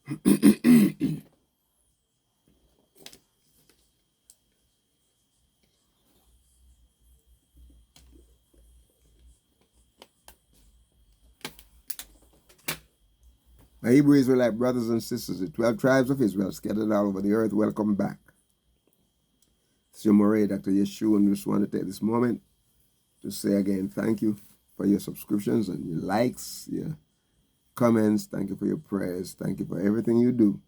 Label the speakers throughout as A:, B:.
A: My Hebrew Israelite brothers and sisters, the 12 tribes of Israel scattered all over the earth, welcome back. It's your Moray, Dr. Yeshua, and we just want to take this moment to say again, thank you for your subscriptions and your likes, your comments. Thank you for your prayers. Thank you for everything you do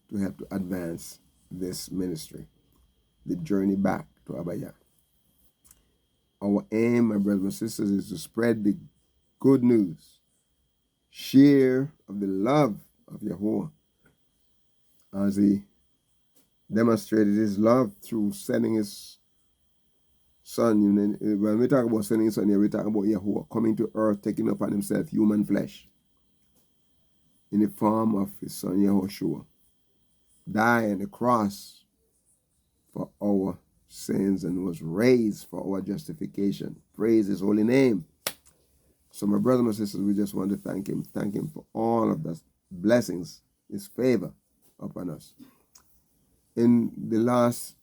A: to help to advance this ministry, the journey back to Abba Yah. Our aim, my brothers and sisters, is to spread the good news, share of the love of Yahuwah as he demonstrated his love through sending his son. When we talk about sending his son here, we talk about Yahuwah coming to earth, taking upon himself human flesh in the form of his son Yahushua, died on the cross for our sins and was raised for our justification. Praise his holy name. So my brothers and sisters, we just want to thank him for all of the blessings, his favor upon us. In the last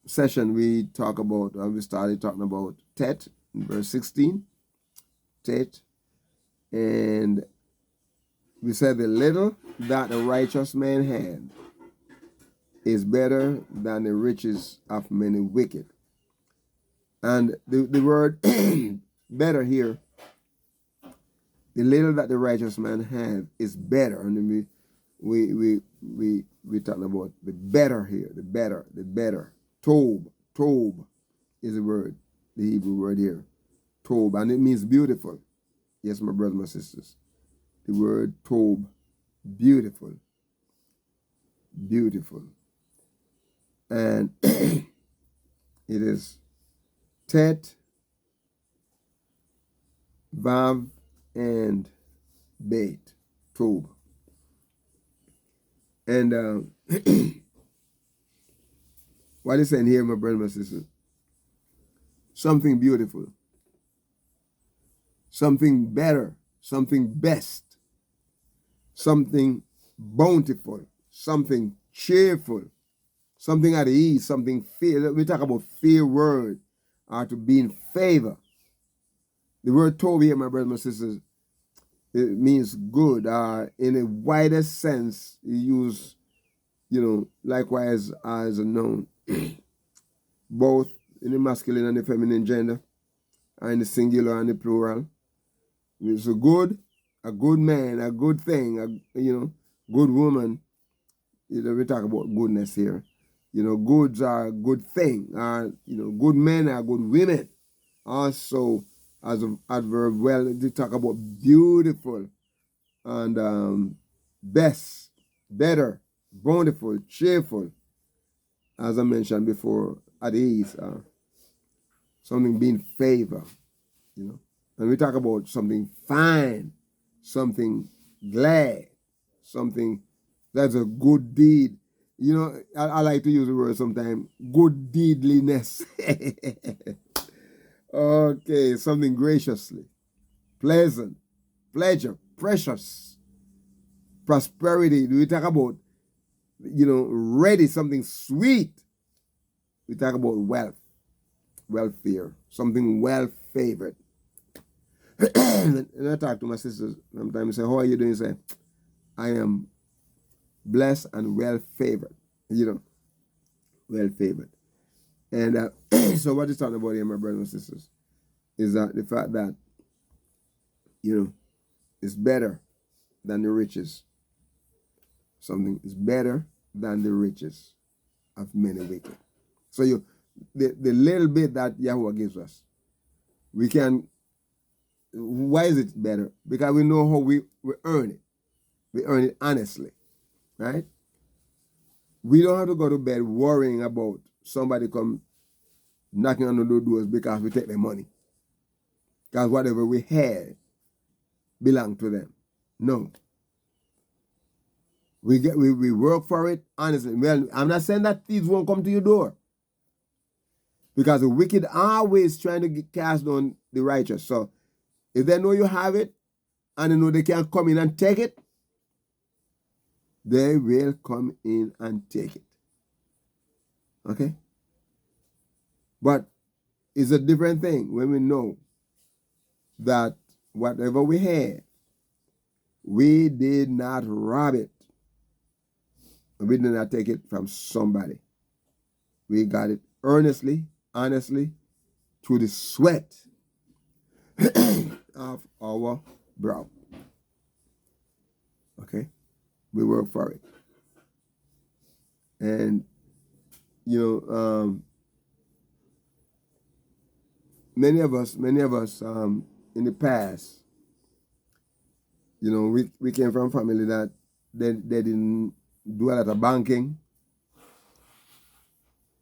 A: session, we started talking about Tet in verse 16, Tet, and we said the little that a righteous man had is better than the riches of many wicked. And the word better here, the little that the righteous man have is better. And we talking about the better here, the better. Tob is the word, the Hebrew word here. Tob, and it means beautiful. Yes, my brothers, my sisters. The word Tob, beautiful. Beautiful. And it is Tet, Vav, and Beit, Tob. And what is saying here, my brothers, my sisters? Something beautiful, something better, something best, something bountiful, something cheerful, something at ease, something fair. We talk about fair word, or to be in favor. The word Tov here, my brothers, my sisters, it means good. In a wider sense, you use, likewise as a noun, both in the masculine and the feminine gender, and in the singular and the plural. It's a good man, a good thing, good woman. We talk about goodness here. Goods are a good thing. Good men are good women. Also, as an adverb, they talk about beautiful and best, better, bountiful, cheerful. As I mentioned before, at ease, something being favor, And we talk about something fine, something glad, something that's a good deed. I like to use the word sometimes, good deedliness. Okay, something graciously, pleasant, pleasure, precious, prosperity. We talk about, ready, something sweet. We talk about wealth, welfare, something well-favored. And I talk to my sisters sometimes, say, how are you doing? Say, I am blessed and well-favored, well-favored. And so what he's talking about here, my brothers and sisters, is that the fact that, it's better than the riches. Something is better than the riches of many wicked. So the little bit that Yahuwah gives us, we can, why is it better? Because we know how we earn it. We earn it honestly, right? We don't have to go to bed worrying about somebody come knocking on the doors because we take their money. Because whatever we had belong to them. No. We work for it honestly. Well, I'm not saying that thieves won't come to your door. Because the wicked are always trying to cast down the righteous. So if they know you have it, and they know they can come in and take it, they will come in and take it. Okay? But it's a different thing when we know that whatever we had, we did not rob it. We did not take it from somebody. We got it earnestly, honestly, through the sweat of our brow. Okay? We work for it. And, many of us in the past, we came from a family that they didn't do a lot of banking.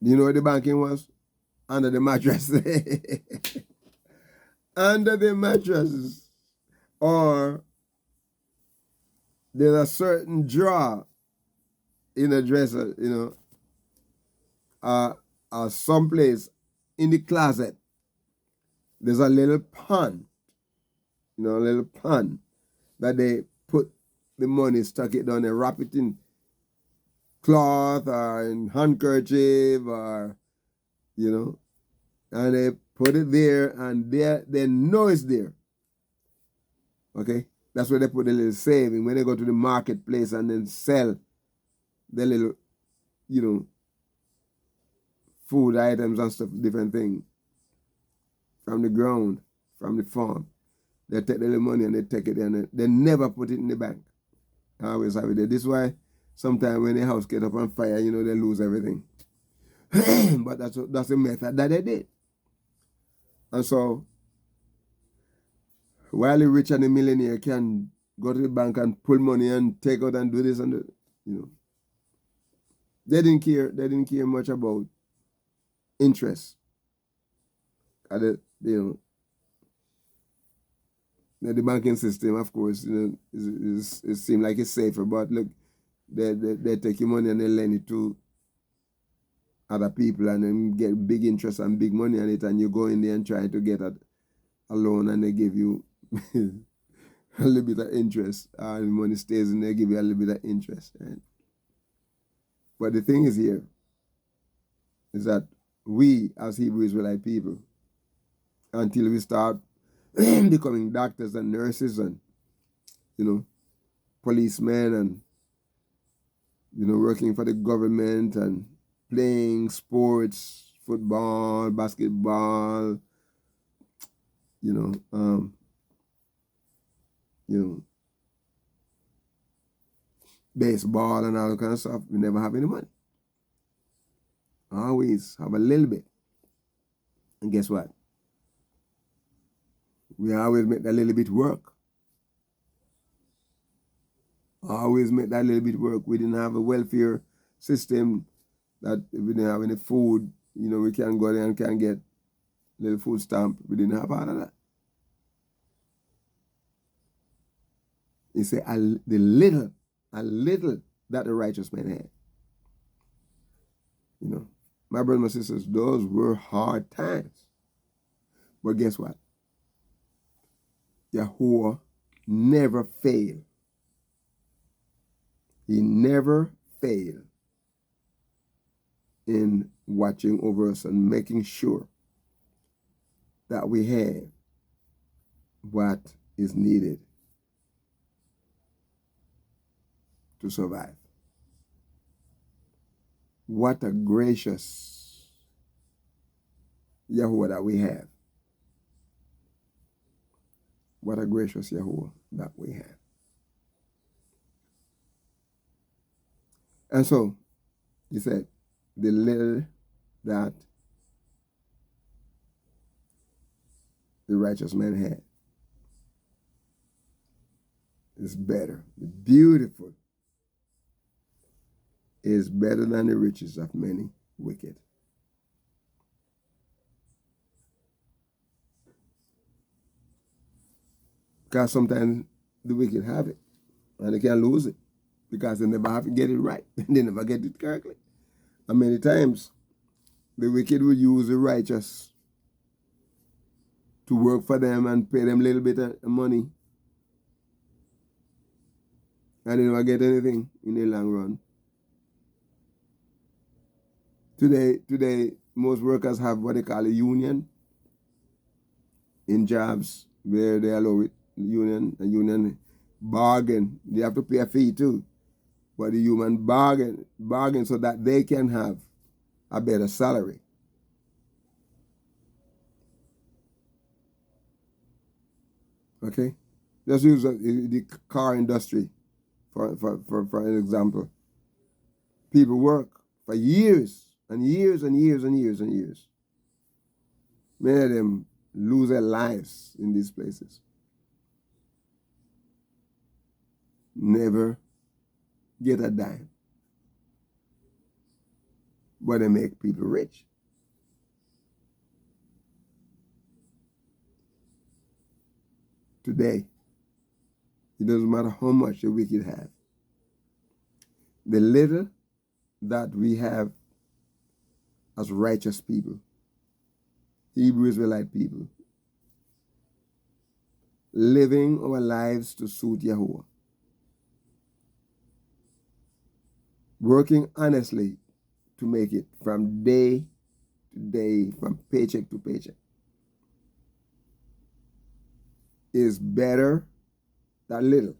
A: Do you know where the banking was? Under the mattress. Under the mattresses. Or there's a certain drawer in a dresser, someplace in the closet. There's a little pan, that they put the money, stuck it down and wrap it in cloth or in handkerchief or, and they put it there and they know it's there. Okay? That's where they put the little saving when they go to the marketplace and then sell the little, food items and stuff, different things from the ground, from the farm. They take the little money and they take it and they never put it in the bank. I always have it there. This is why sometimes when the house get up on fire, they lose everything. But that's a method that they did. And so, while the rich and the millionaire can go to the bank and pull money and take out and do this and that, they didn't care. They didn't care much about interest. The banking system, of course, it seems like it's safer, but look, they take your money and they lend it to other people and then get big interest and big money on it, and you go in there and try to get a loan and they give you a little bit of interest. The money stays and they give you a little bit of interest. Right? But the thing is here is that we as Hebrew Israelite people, until we start becoming doctors and nurses and, policemen and, working for the government and playing sports, football, basketball, baseball and all that kind of stuff, we never have any money. Always have a little bit. And guess what? We always make that little bit work. Always make that little bit work. We didn't have a welfare system that if we didn't have any food, we can go there and can get little food stamp. We didn't have all of that. He said, a little that the righteous man had. My brothers and sisters, those were hard times. But guess what? Yahuwah never failed. He never failed in watching over us and making sure that we have what is needed to survive. What a gracious Yahuwah that we have. What a gracious Yahuwah that we have. And so, he said, the little that the righteous man had is better. The beautiful is better than the riches of many wicked. Because sometimes the wicked have it and they can lose it because they never have to get it right. They never get it correctly. And many times the wicked will use the righteous to work for them and pay them a little bit of money and they never get anything in the long run. Today, most workers have what they call a union in jobs where they allow it, union bargain. They have to pay a fee too. But the human bargain so that they can have a better salary. Okay? Just use the car industry for an example. People work for years and years and years and years and years. Many of them lose their lives in these places. Never get a dime. But they make people rich. Today, it doesn't matter how much the wicked have. The little that we have as righteous people, Hebrew Israelite people, living our lives to suit Yahuwah, working honestly to make it from day to day, from paycheck to paycheck, is better. That little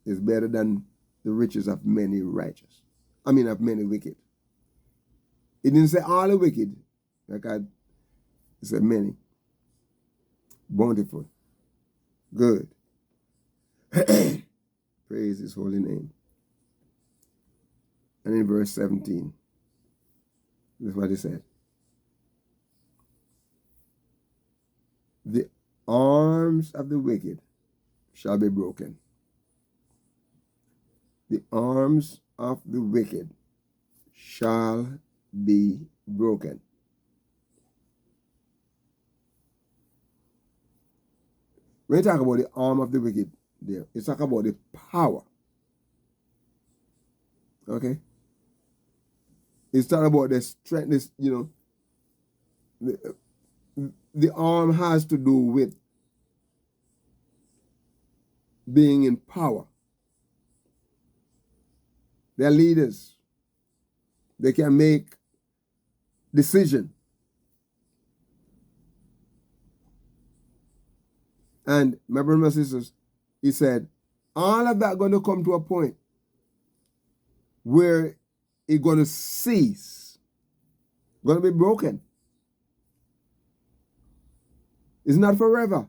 A: is better than the riches of many righteous. I mean, of many wicked. It didn't say all the wicked. It said many. Bountiful. Good. Praise his holy name. And in verse 17, that's what he said. The arms of the wicked shall be broken. The arms of the wicked shall be broken. When you talk about the arm of the wicked there, it's talk about the power. Okay? It's talking about the strength, the arm has to do with being in power. They're leaders. They can make decisions. And my brothers and sisters, he said, all of that going to come to a point where it's going to cease, going to be broken. It's not forever.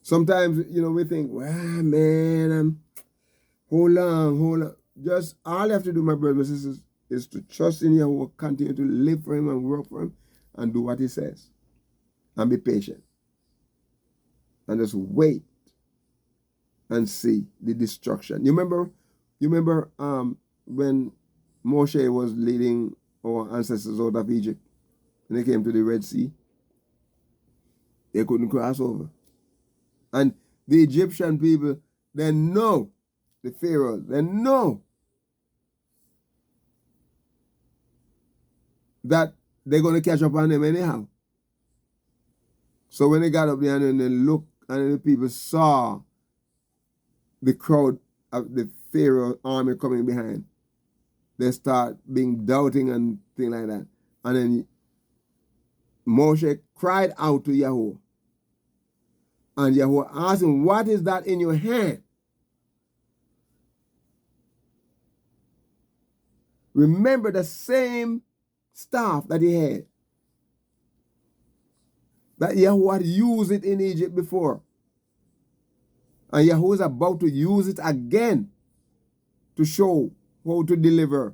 A: Sometimes, we think, well, man, hold on. Just all you have to do, my brothers and sisters, is to trust in Yahweh, continue to live for him and work for him and do what he says. And be patient. And just wait and see the destruction. You remember when Moshe was leading our ancestors out of Egypt and they came to the Red Sea? They couldn't cross over. And the Egyptian people, they know, the Pharaoh, they know that they're going to catch up on them anyhow. So when they got up there and they looked and the people saw the crowd of the Pharaoh army coming behind, they start being doubting and things like that. And then Moshe cried out to Yahweh. And Yahweh asked him, what is that in your hand? Remember the same staff that he had. That Yahweh had used it in Egypt before. And Yahweh is about to use it again to show how to deliver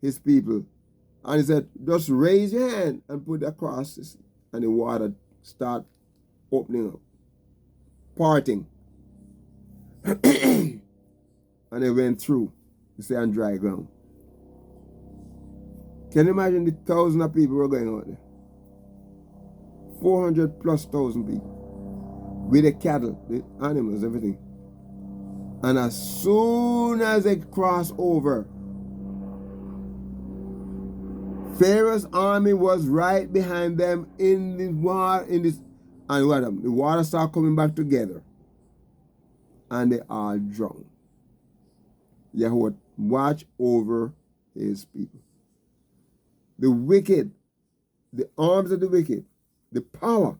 A: his people. And he said, just raise your hand and put it across this, and the water start opening up, parting. And they went through, you see, on dry ground. Can you imagine the thousands of people who were going out there? 400,000+ people. With the cattle, the animals, everything. And as soon as they crossed over, Pharaoh's army was right behind them in the water, and the water started coming back together. And they all drowned. Yahuwah watch over his people. The wicked, the arms of the wicked, the power,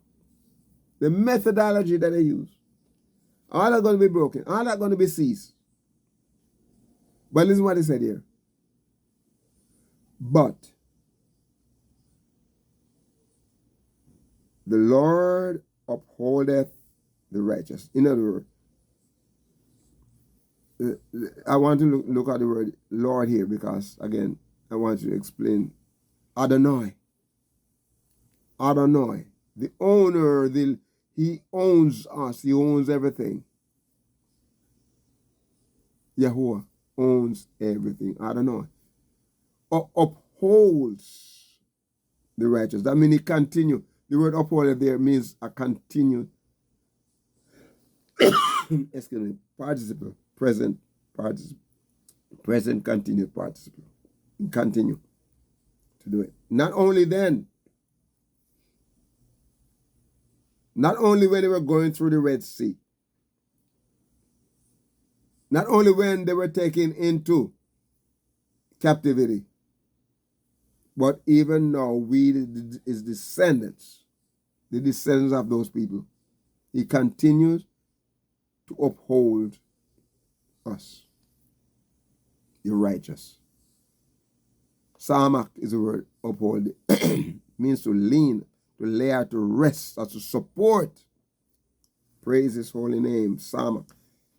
A: the methodology that they use, all are going to be broken. All are going to be ceased. But listen what he said here. But the Lord upholdeth the righteous. In other words, I want to look at the word Lord here because, again, I want you to explain Adonai. Adonai. The owner, he owns us. He owns everything. Yahuwah owns everything. Adonai. Upholds the righteous. That means he continue. The word uphold there means a continued excuse me, participle, present participle, present continued participle. Continue to do it. Not only then, not only when they were going through the Red Sea, not only when they were taken into captivity, but even now, we, his descendants, the descendants of those people, he continues to uphold us, the righteous. Samak is the word uphold. Means to lean, to lay out, to rest, or to support. Praise his holy name, Samak.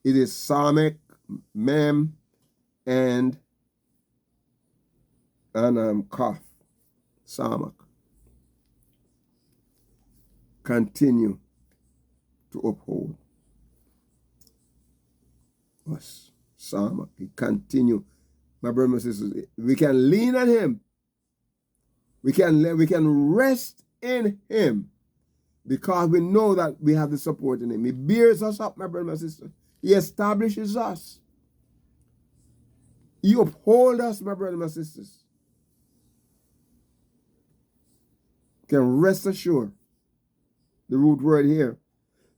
A: It is Samek, Mem, and Kaf. Samak. Continue to uphold us. Samak. He continue. My brothers and sisters, we can lean on him. We can rest in him because we know that we have the support in him. He bears us up, my brothers and sisters. He establishes us. He upholds us, my brothers and sisters. Can rest assured. The root word here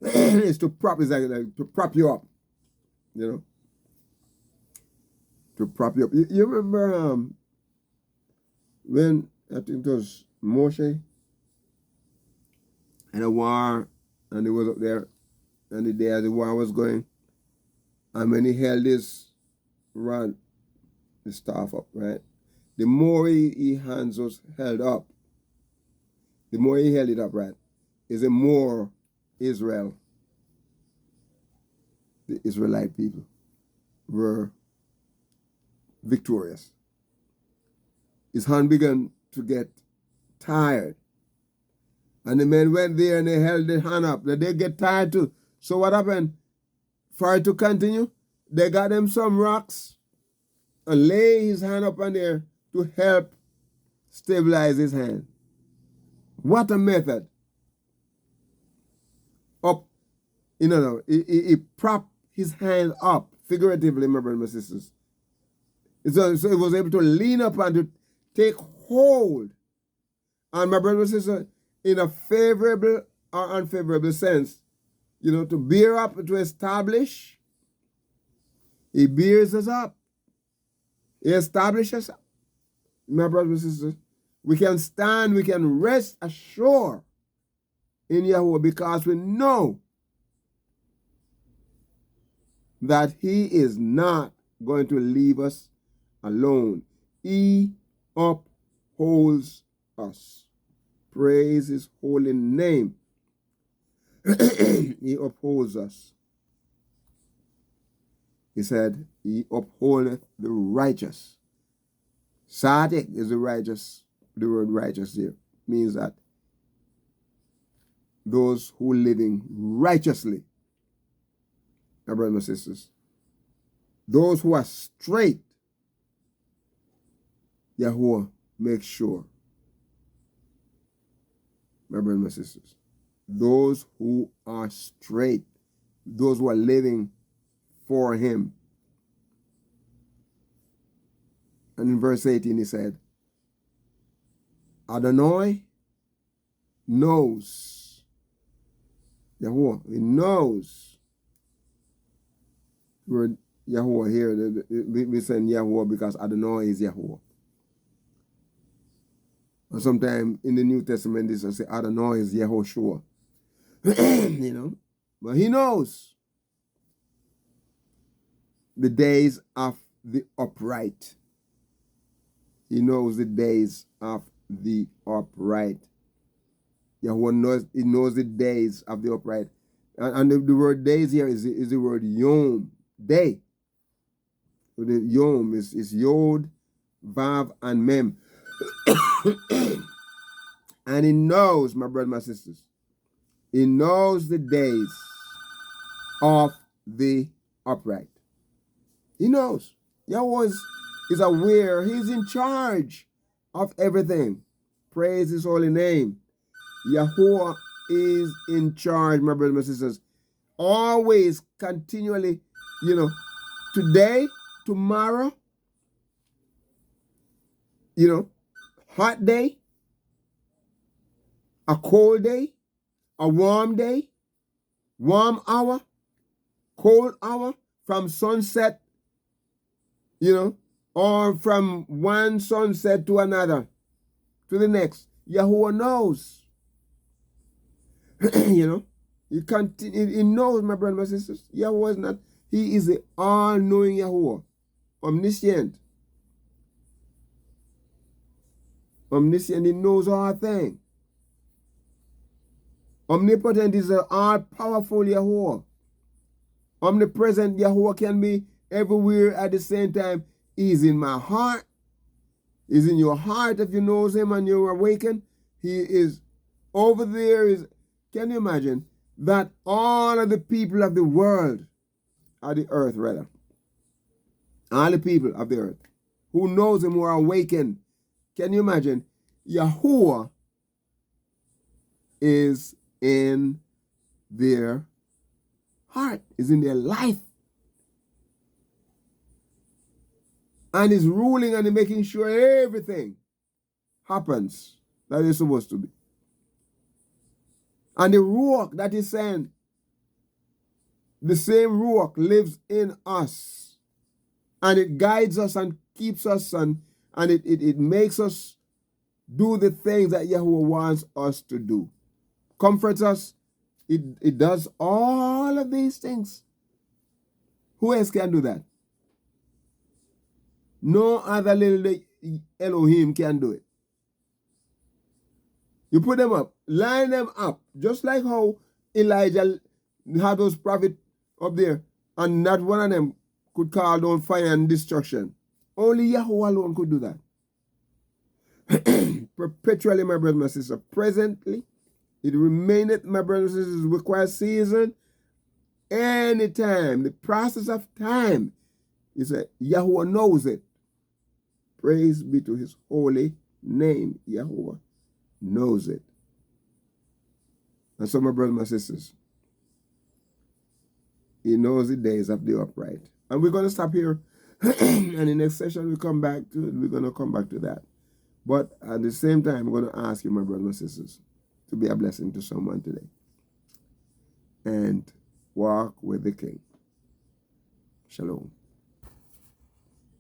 A: is to prop, is like to prop you up. You know? To prop you up. You remember when I think it was Moshe and a war, and he was up there, and the day the war was going, and when he held this rod, the staff up, right? The more he hands was held up, the more he held it up, right, is the more Israel, the Israelite people, were victorious. His hand began to get tired. And the men went there and they held the hand up. They get tired too. So what happened? For it to continue, they got him some rocks and lay his hand up on there to help stabilize his hand. What a method. Up, he propped his hand up, figuratively, my brothers and sisters. So he was able to lean up and to take hold. And my brothers and sisters, in a favorable or unfavorable sense, to bear up, to establish, he bears us up. He establishes us. My brothers and sisters, we can stand, we can rest assured in Yahuwah because we know that he is not going to leave us alone. He upholds us. Praise his holy name. He upholds us. He said, he upholdeth the righteous. Tzaddik is the righteous. The word righteous there means that those who are living righteously, my brothers and sisters, those who are straight, Yahuwah makes sure, my brothers and sisters, those who are straight, those who are living for him. And in verse 18 he said, Adonai knows. Yahuwah, he knows. The word Yahuwah here. We send Yahuwah because Adonai is Yahuwah. And sometimes in the New Testament, this will say Adonai is Yehoshua. You know, but he knows the days of the upright. He knows the days of the upright. Yahuwah knows, he knows the days of the upright. And the word days here is the word yom, day. So the yom is yod, vav, and mem. And he knows, my brothers and my sisters, he knows the days of the upright. He knows. Yahweh is aware. He's in charge of everything. Praise his holy name. Yahuwah is in charge, my brothers and my sisters. Always, continually, you know, today, tomorrow, you know, hot day, a cold day, a warm day, warm hour, cold hour, from sunset, you know, or from one sunset to another, to the next. Yahuwah knows. You know, he knows, my brothers and my sisters. Yahuwah is not, he is the all-knowing Yahuwah, omniscient. Omniscient, he knows all things. Omnipotent is the all-powerful Yahuwah. Omnipresent Yahuwah can be everywhere at the same time. He's in my heart. He's in your heart if you know him and you're awakened. He is over there. Can you imagine that all of the people of the world, of the earth rather, all the people of the earth who knows him, who are awakened, can you imagine? Yahuwah is in their heart, is in their life. And is ruling and making sure everything happens that is supposed to be. And the Ruach that is sent, the same Ruach lives in us. And it guides us and keeps us and it makes us do the things that Yahuwah wants us to do. Comforts us. It does all of these things. Who else can do that? No other little Elohim can do it. You put them up, line them up, just like how Elijah had those prophets up there, and not one of them could call down fire and destruction. Only Yahuwah alone could do that. Perpetually, my brothers and my sisters. Presently, it remaineth, my brothers and sisters, requires season. Anytime, the process of time, he said, Yahuwah knows it. Praise be to his holy name. Yahuwah knows it. And so, my brothers and my sisters, he knows the days of the upright. And we're going to stop here. And in the next session, we're going to come back to that. But at the same time, I'm going to ask you, my brothers and sisters, to be a blessing to someone today. And walk with the King. Shalom.